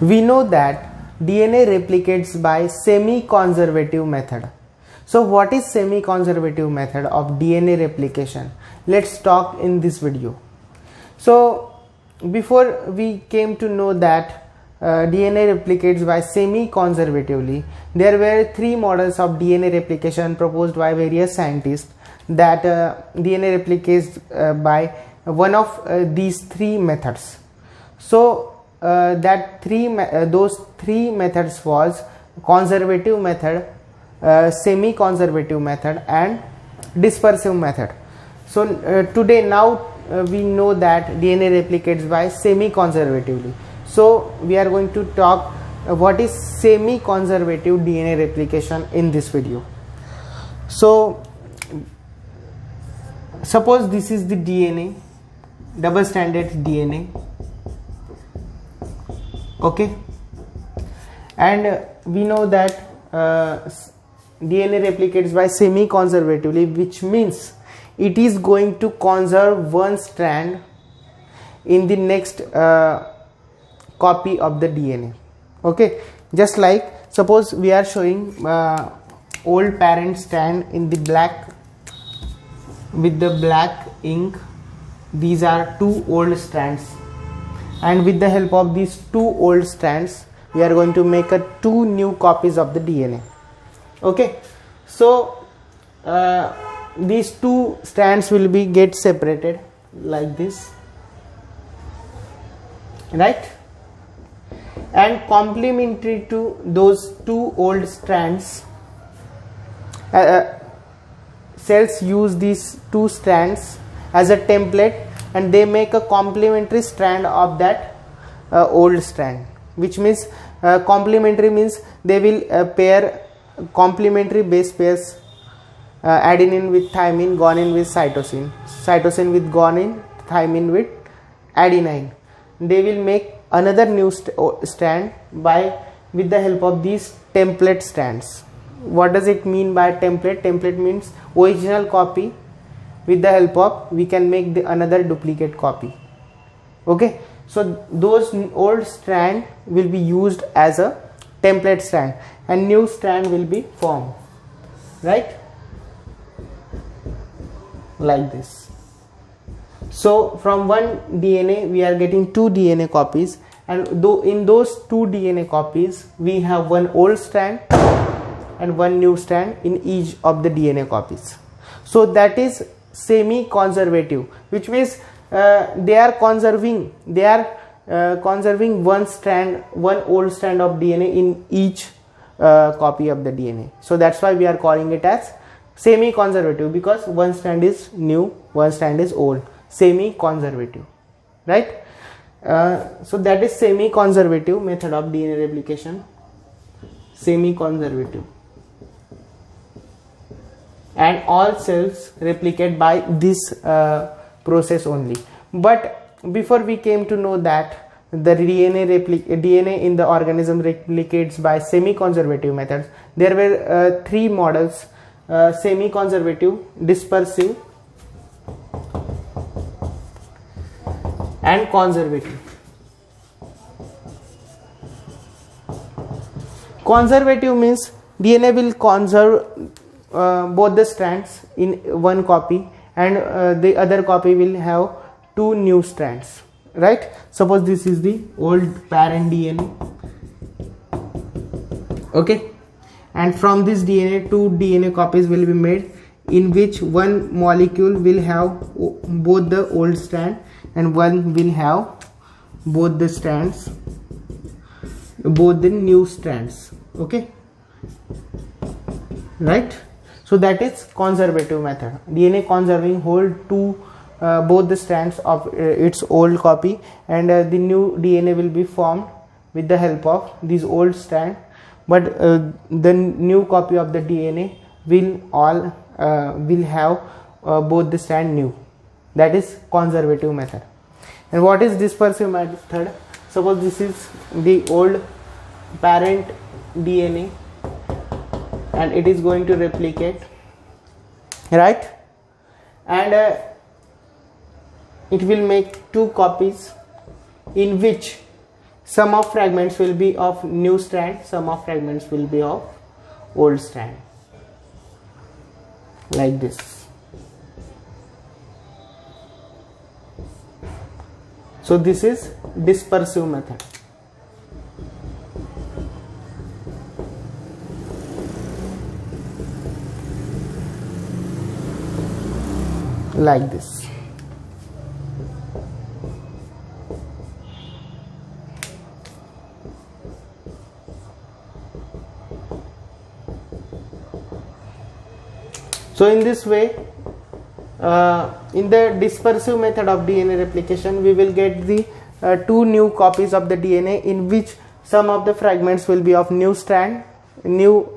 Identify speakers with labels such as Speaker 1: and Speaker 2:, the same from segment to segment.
Speaker 1: We know that DNA replicates by semi-conservative method. So what is semi-conservative method of DNA replication? Let's talk in this video. So before we came to know that DNA replicates by semi-conservatively, there were three models of DNA replication proposed by various scientists, that DNA replicates by one of these three methods. So those three methods was conservative method, semi-conservative method, and dispersive method. So today we know that DNA replicates by semi-conservatively. So we are going to talk what is semi-conservative DNA replication in this video. So suppose this is the DNA, double-stranded DNA, okay, and we know that DNA replicates by semi-conservatively, which means it is going to conserve one strand in the next copy of the DNA. Okay, just like suppose we are showing old parent strand in the black with the black ink. These are two old strands, and with the help of these two old strands we are going to make two new copies of the DNA. Okay, so these two strands will be get separated like this, right? And complementary to those two old strands, cells use these two strands as a template, and they make a complementary strand of that old strand, which means complementary means they will pair complementary base pairs, adenine with thymine, guanine with cytosine, cytosine with guanine, thymine with adenine. They will make another new strand with the help of these template strands. What does it mean by template? Template means original copy. With the help of we can make another duplicate copy. Okay, so those old strand will be used as a template strand, and new strand will be formed, right, like this. So from one DNA we are getting two DNA copies, and in those two DNA copies we have one old strand and one new strand in each of the DNA copies. So that is semi-conservative, which means they are conserving one strand, one old strand of DNA in each copy of the DNA. So that's why we are calling it as semi-conservative, because one strand is new, one strand is old. Semi-conservative, right? So that is semi-conservative method of DNA replication. Semi-conservative, and all cells replicate by this process only. But before we came to know that the DNA in the organism replicates by semi-conservative methods, there were three models: semi-conservative, dispersive, and conservative. Conservative means DNA will conserve both the strands in one copy, and the other copy will have two new strands, right? Suppose this is the old parent DNA, okay, and from this DNA two DNA copies will be made, in which one molecule will have both the old strand and one will have both the strands, both the new strands. Okay, right? So that is conservative method. DNA conserving hold both the strands of its old copy, and the new DNA will be formed with the help of these old strand, but the new copy of the DNA will have both the strand new. That is conservative method. And what is dispersive method? Suppose this is the old parent DNA and it is going to replicate, right, and it will make two copies in which some of fragments will be of new strand, some of fragments will be of old strand, like this. So this is dispersive method. Like this. So in this way, in the dispersive method of DNA replication, we will get the two new copies of the DNA, in which some of the fragments will be of new strand, new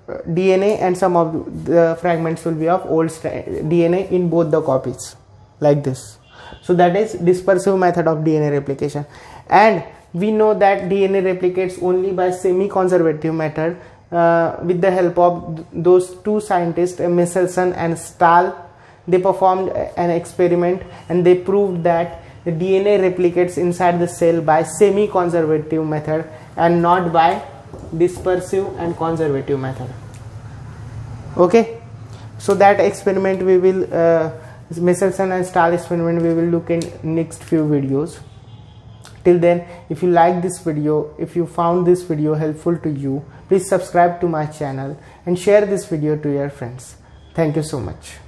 Speaker 1: DNA, and some of the fragments will be of old DNA in both the copies, like this. So that is dispersive method of DNA replication. And we know that DNA replicates only by semi-conservative method. With the help of those two scientists, Michelson and Stahl, they performed an experiment and they proved that the DNA replicates inside the cell by semi-conservative method and not by dispersive and conservative method. Okay, so that experiment we will Michelson and Stahl experiment we will look in next few videos. Till then, if you like this video, if you found this video helpful to you, please subscribe to my channel and share this video to your friends. Thank you so much.